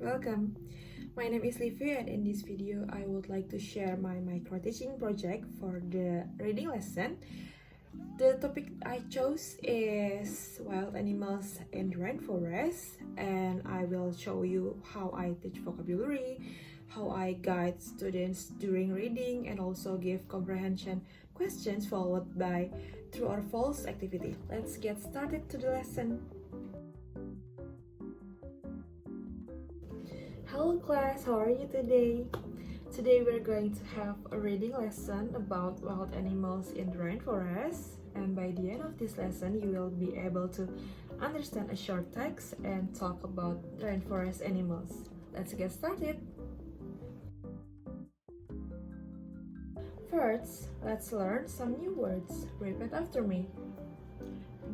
Welcome. My name is Livia, and in this video I would like to share my microteaching project for the reading lesson. The topic I chose is wild animals in the rainforest, and I will show you how I teach vocabulary, how I guide students during reading, and also give comprehension questions followed by true or false activity. Let's get started to the lesson. Hello class, how are you today? Today we're going to have a reading lesson about wild animals in the rainforest, and by the end of this lesson you will be able to understand a short text and talk about rainforest animals. Let's get started. First, let's learn some new words. Repeat after me.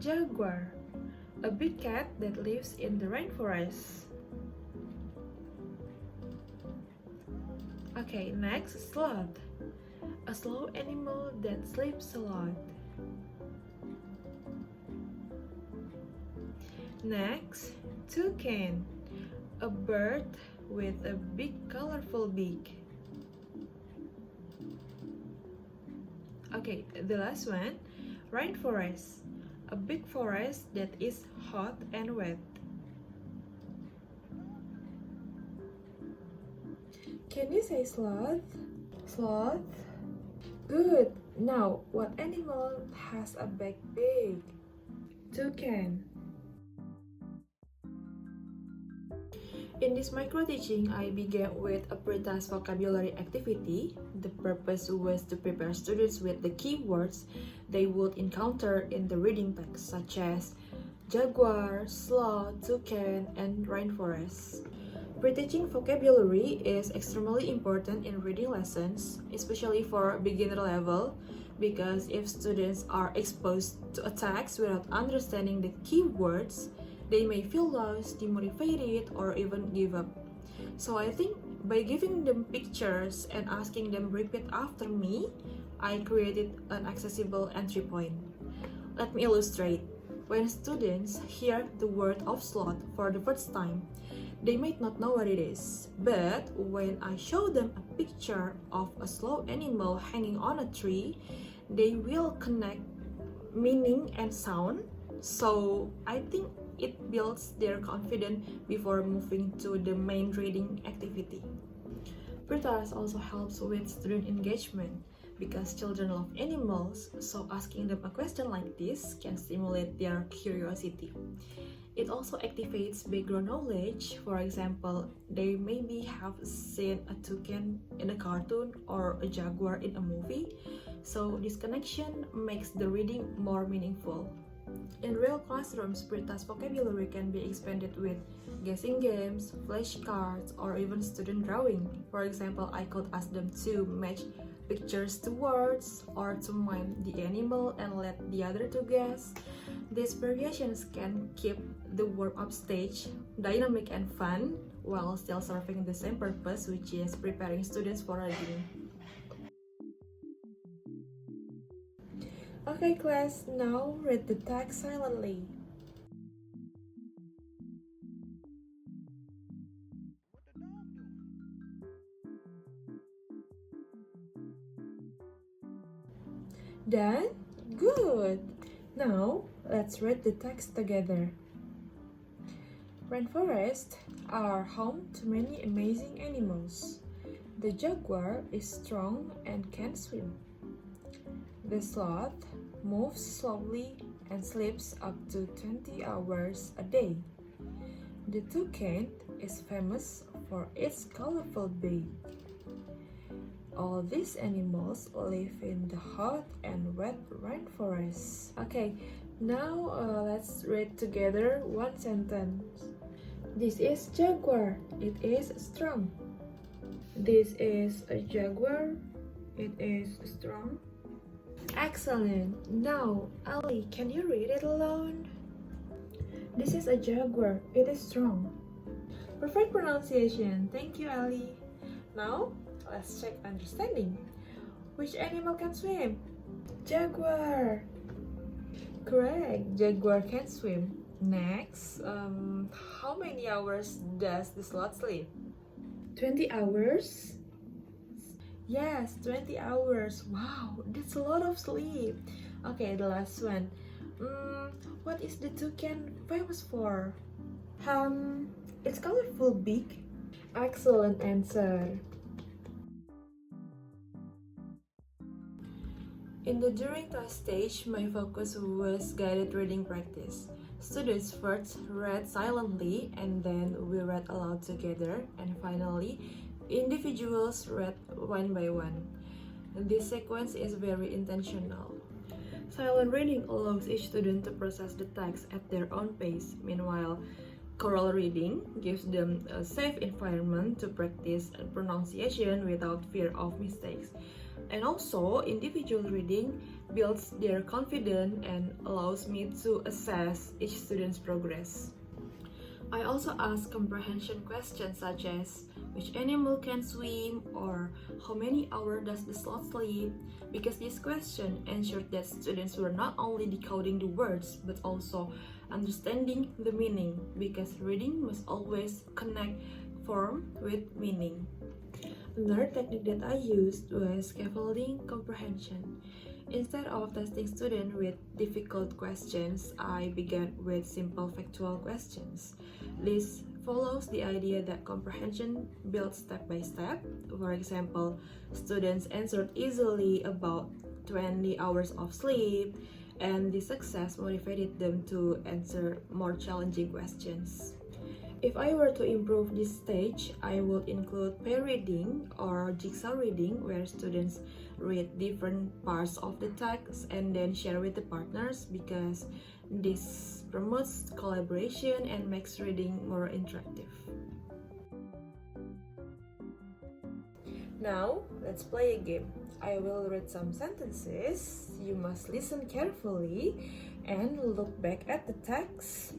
Jaguar, a big cat that lives in the rainforest. Okay, next, sloth. A slow animal that sleeps a lot. Next, toucan. A bird with a big colorful beak. Okay, the last one, rainforest. A big forest that is hot and wet. Can you say sloth? Sloth? Good. Now, what animal has a big beak? Toucan. In this micro-teaching, I began with a pre-task vocabulary activity. The purpose was to prepare students with the keywords they would encounter in the reading text, such as jaguar, sloth, toucan, and rainforest. Pre-teaching vocabulary is extremely important in reading lessons, especially for beginner level, because if students are exposed to a text without understanding the keywords, they may feel lost, demotivated, or even give up. So I think by giving them pictures and asking them repeat after me, I created an accessible entry point. Let me illustrate. When students hear the word of sloth for the first time, they might not know what it is, but when I show them a picture of a slow animal hanging on a tree, they will connect meaning and sound. So I think it builds their confidence before moving to the main reading activity. Pre-task also helps with student engagement because children love animals, so asking them a question like this can stimulate their curiosity. It also activates background knowledge. For example, they maybe have seen a toucan in a cartoon or a jaguar in a movie, so this connection makes the reading more meaningful. In real classrooms, pre-task vocabulary can be expanded with guessing games, flashcards, or even student drawing. For example, I could ask them to match pictures to words or to mime the animal and let the other to guess. These variations can keep the warm-up stage dynamic and fun while still serving the same purpose, which is preparing students for reading. Okay class, now read the text silently. Done? Good! Now, let's read the text together. Rainforests are home to many amazing animals. The jaguar is strong and can swim. The sloth moves slowly and sleeps up to 20 hours a day. The toucan is famous for its colorful beak. All these animals live in the hot and wet rainforest. Okay, now let's read together one sentence. This is jaguar. It is strong. This is a jaguar. It is strong. Excellent. Now, Ali, can you read it alone? This is a jaguar. It is strong. Perfect pronunciation. Thank you, Ali. Now, let's check understanding. Which animal can swim? Jaguar. Correct, jaguar can swim. Next, how many hours does the sloth sleep? 20 hours? Yes, 20 hours. Wow, that's a lot of sleep. Okay, the last one. What is the toucan famous for? Um, its colorful beak. Excellent answer. In the during test stage, my focus was guided reading practice. Students first read silently and then we read aloud together, and finally, individuals read one by one. This sequence is very intentional. Silent reading allows each student to process the text at their own pace. Meanwhile, choral reading gives them a safe environment to practice pronunciation without fear of mistakes. And also, individual reading builds their confidence and allows me to assess each student's progress. I also ask comprehension questions such as which animal can swim or how many hours does the sloth sleep, because this question ensured that students were not only decoding the words but also understanding the meaning, because reading must always connect form with meaning. Another technique that I used was scaffolding comprehension. Instead of testing students with difficult questions, I began with simple factual questions. This follows the idea that comprehension builds step by step. For example, students answered easily about 20 hours of sleep, and this success motivated them to answer more challenging questions. If I were to improve this stage, I would include pair reading or jigsaw reading, where students read different parts of the text and then share with the partners, because this promotes collaboration and makes reading more interactive. Now, let's play a game. I will read some sentences. You must listen carefully and look back at the text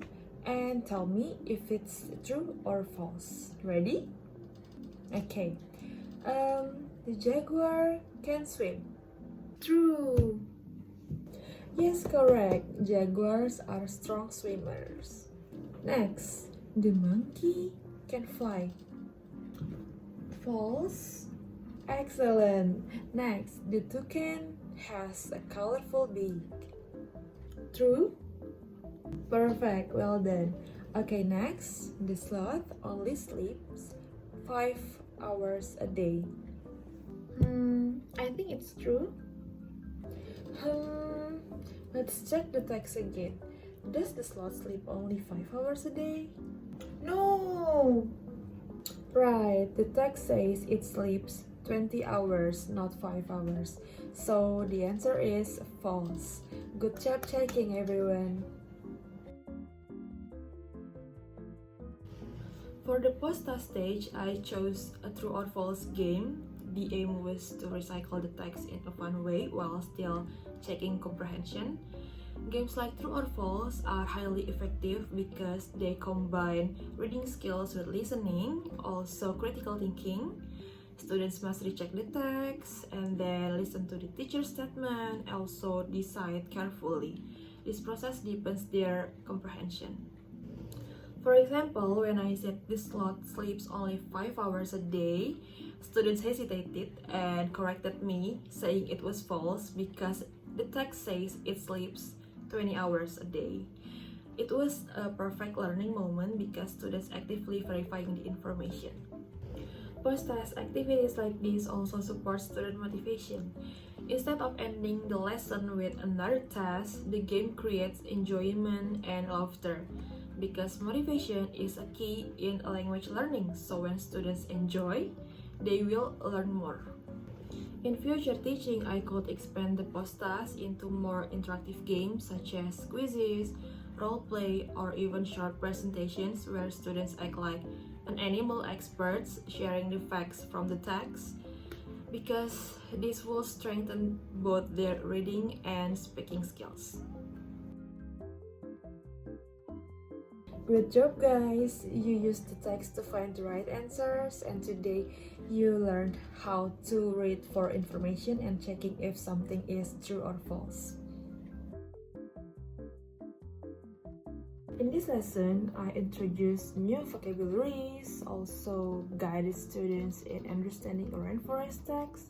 and tell me if it's true or false. Ready? Okay. The jaguar can swim. True. Yes, correct. Jaguars are strong swimmers. Next, the monkey can fly. False. Excellent. Next, the toucan has a colorful beak. True. Perfect, well done. Okay, next, the sloth only sleeps 5 hours a day. I think it's true. Let's check the text again. Does the sloth sleep only 5 hours a day? No! Right, the text says it sleeps 20 hours, not 5 hours. So the answer is false. Good job checking, everyone. For the posta stage, I chose a true or false game. The aim was to recycle the text in a fun way while still checking comprehension. Games like true or false are highly effective because they combine reading skills with listening, also critical thinking. Students must recheck the text and then listen to the teacher's statement, also decide carefully. This process deepens their comprehension. For example, when I said this sloth sleeps only 5 hours a day, students hesitated and corrected me, saying it was false because the text says it sleeps 20 hours a day. It was a perfect learning moment because students actively verifying the information. Post-test activities like this also support student motivation. Instead of ending the lesson with another task, the game creates enjoyment and laughter, because motivation is a key in language learning. So when students enjoy, they will learn more. In future teaching, I could expand the post-task into more interactive games such as quizzes, role play, or even short presentations where students act like an animal experts sharing the facts from the text, because this will strengthen both their reading and speaking skills. Good job, guys! You used the text to find the right answers, and today you learned how to read for information and checking if something is true or false. In this lesson, I introduced new vocabularies, also guided students in understanding a rainforest text,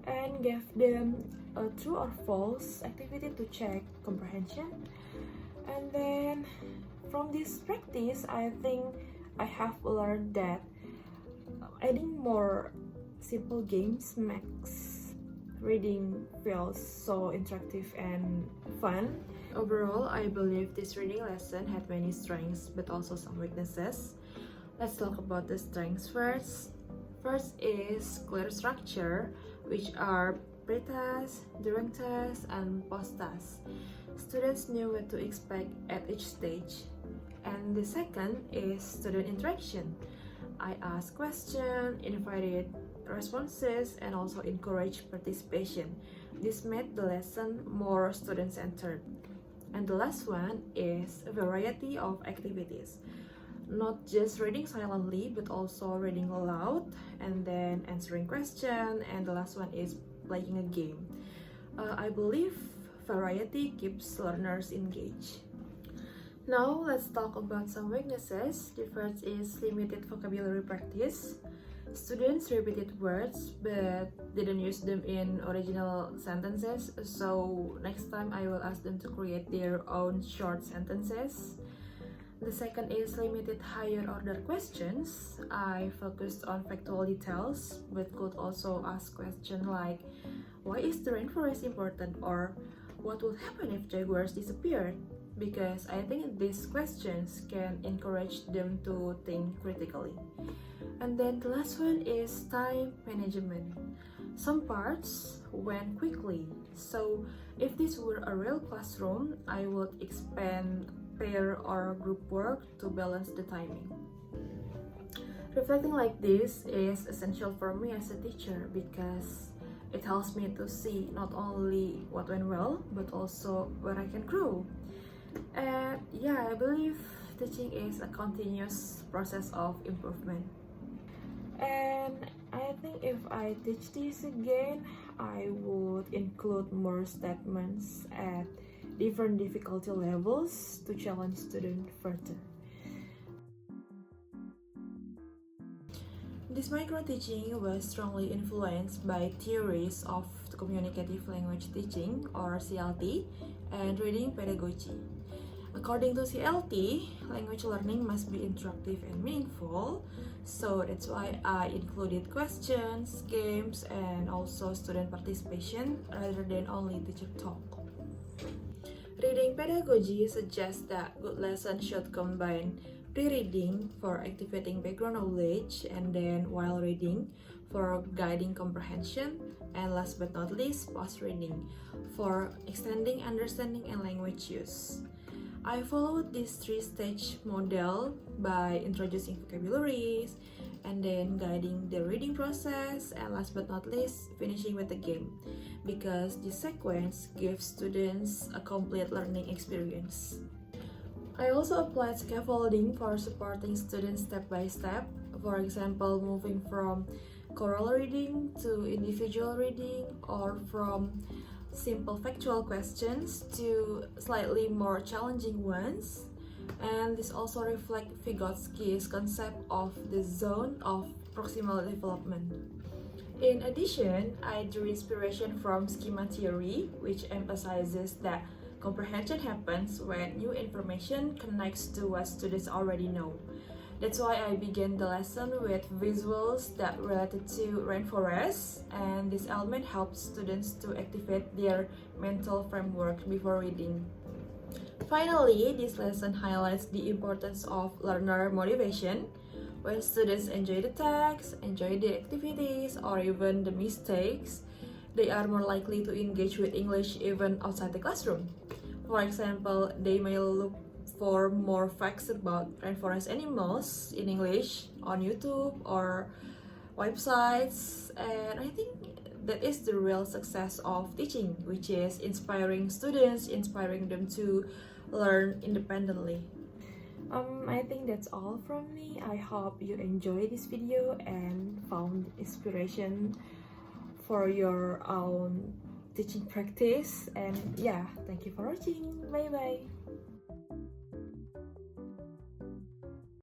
and gave them a true or false activity to check comprehension. And then from this practice, I think I have learned that adding more simple games makes reading feels so interactive and fun. Overall, I believe this reading lesson had many strengths but also some weaknesses. Let's talk about the strengths first. First is clear structure, which are pre-task, during task, and post-task. Students knew what to expect at each stage. And the second is student interaction. I asked questions, invited responses, and also encouraged participation. This made the lesson more student-centered. And the last one is a variety of activities. Not just reading silently, but also reading aloud, and then answering questions, and the last one is playing a game. I believe variety keeps learners engaged. Now let's talk about some weaknesses. The first is limited vocabulary practice. Students repeated words but didn't use them in original sentences, so next time I will ask them to create their own short sentences. The second is limited higher order questions. I focused on factual details but could also ask questions like, why is the rainforest important, or what would happen if jaguars disappeared? Because I think these questions can encourage them to think critically. And then the last one is time management. Some parts went quickly, so if this were a real classroom, I would expand pair or group work to balance the timing. Reflecting like this is essential for me as a teacher because it helps me to see not only what went well, but also where I can grow. And yeah, I believe teaching is a continuous process of improvement. And I think if I teach this again, I would include more statements at different difficulty levels to challenge students further. This micro-teaching was strongly influenced by theories of communicative language teaching, or CLT, and reading pedagogy. According to CLT, language learning must be interactive and meaningful, so that's why I included questions, games, and also student participation rather than only teacher talk. Reading pedagogy suggests that good lessons should combine pre-reading for activating background knowledge, and then while reading for guiding comprehension, and last but not least, post-reading for extending understanding and language use. I followed this three-stage model by introducing vocabularies, and then guiding the reading process, and last but not least, finishing with the game, because this sequence gives students a complete learning experience. I also applied scaffolding for supporting students step by step, for example, moving from choral reading to individual reading, or from simple factual questions to slightly more challenging ones. And this also reflects Vygotsky's concept of the zone of proximal development. In addition, I drew inspiration from schema theory, which emphasizes that comprehension happens when new information connects to what students already know. That's why I began the lesson with visuals that related to rainforests, and this element helps students to activate their mental framework before reading. Finally, this lesson highlights the importance of learner motivation. When students enjoy the text, enjoy the activities, or even the mistakes, they are more likely to engage with English even outside the classroom. For example, they may look for more facts about rainforest animals in English on YouTube or websites, and I think that is the real success of teaching, which is inspiring students, inspiring them to learn independently. I think that's all from me. I hope you enjoyed this video and found inspiration for your own teaching practice. And yeah, thank you for watching. Bye bye.